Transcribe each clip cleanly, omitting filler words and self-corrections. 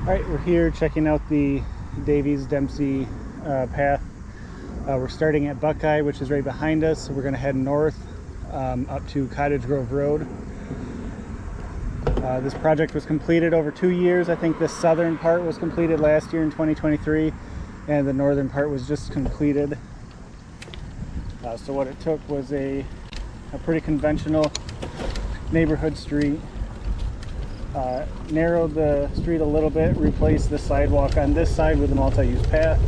Alright, we're here checking out the Davies Dempsey path. We're starting at Buckeye, which is right behind us. We're going to head north up to Cottage Grove Road. This project was completed over 2 years. I think the southern part was completed last year in 2023, and the northern part was just completed. So what it took was a pretty conventional neighborhood street. Narrowed the street a little bit, replaced the sidewalk on this side with a multi-use path.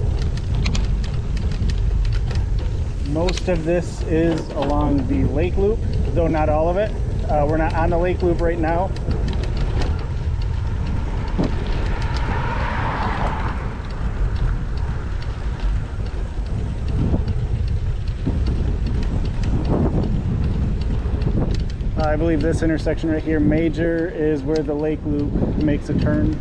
Most of this is along the lake loop, though not all of it. We're not on the lake loop right now. I believe this intersection right here, Major, is where the lake loop makes a turn.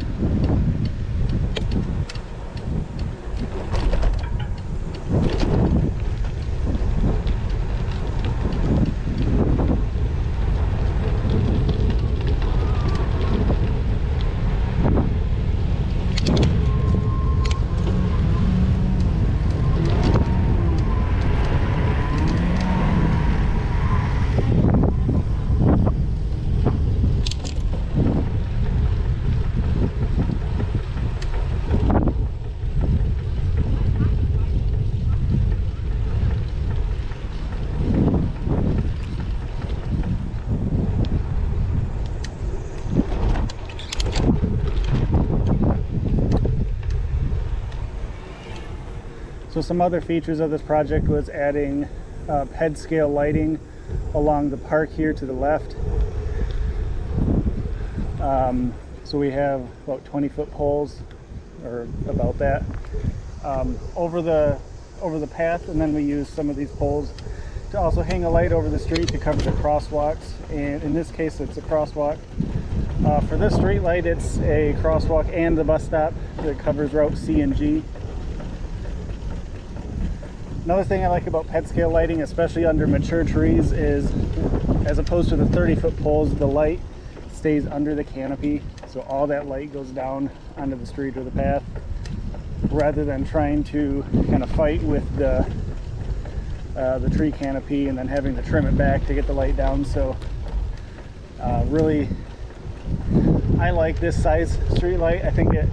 So some other features of this project was adding head scale lighting along the park here to the left. So we have about 20-foot poles, or about that, over the path, and then we use some of these poles to also hang a light over the street to cover the crosswalks. And in this case, it's a crosswalk. For this street light, it's a crosswalk and the bus stop that covers route C and G. Another thing I like about ped scale lighting, especially under mature trees, is as opposed to the 30-foot poles, the light stays under the canopy, so all that light goes down onto the street or the path, rather than trying to kind of fight with the tree canopy and then having to trim it back to get the light down. So really, I like this size street light. I think it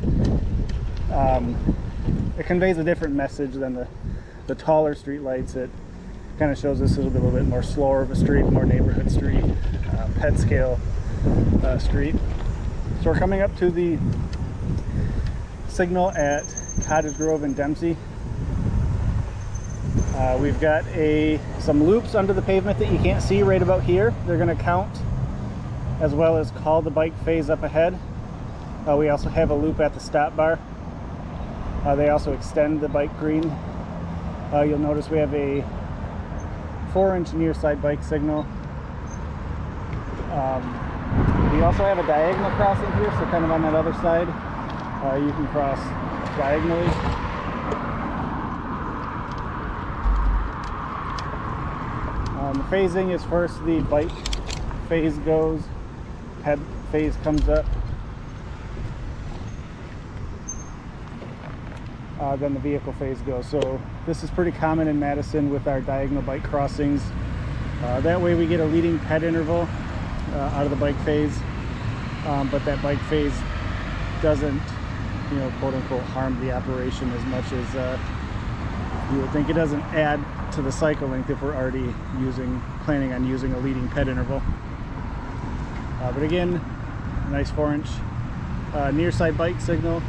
conveys a different message than the taller street lights. It kind of shows this a little bit more slower of a street, more neighborhood street, ped scale street. So we're coming up to the signal at Cottage Grove and Dempsey. We've got some loops under the pavement that you can't see right about here. They're going to count, as well as call the bike phase up ahead. We also have a loop at the stop bar. They also extend the bike green. You'll notice we have a 4-inch near side bike signal. We also have a diagonal crossing here, so kind of on that other side, you can cross diagonally. The phasing is first the bike phase goes, ped phase comes up, then the vehicle phase goes. So this is pretty common in Madison with our diagonal bike crossings. That way we get a leading ped interval out of the bike phase, but that bike phase doesn't, quote unquote, harm the operation as much as you would think. It doesn't add to the cycle length if we're already planning on using a leading ped interval. But again, a nice 4-inch near side bike signal.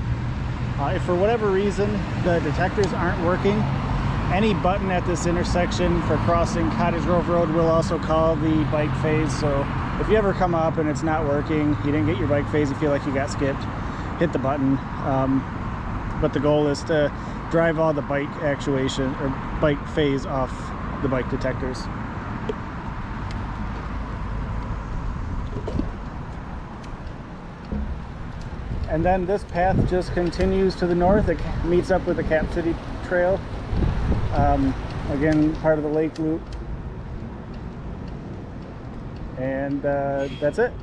If for whatever reason the detectors aren't working, any button at this intersection for crossing Cottage Grove Road will also call the bike phase. So if you ever come up and it's not working, you didn't get your bike phase, you feel like you got skipped, hit the button. But the goal is to drive all the bike actuation or bike phase off the bike detectors. And then this path just continues to the north. It meets up with the Cap City Trail. Again, part of the lake loop. And that's it.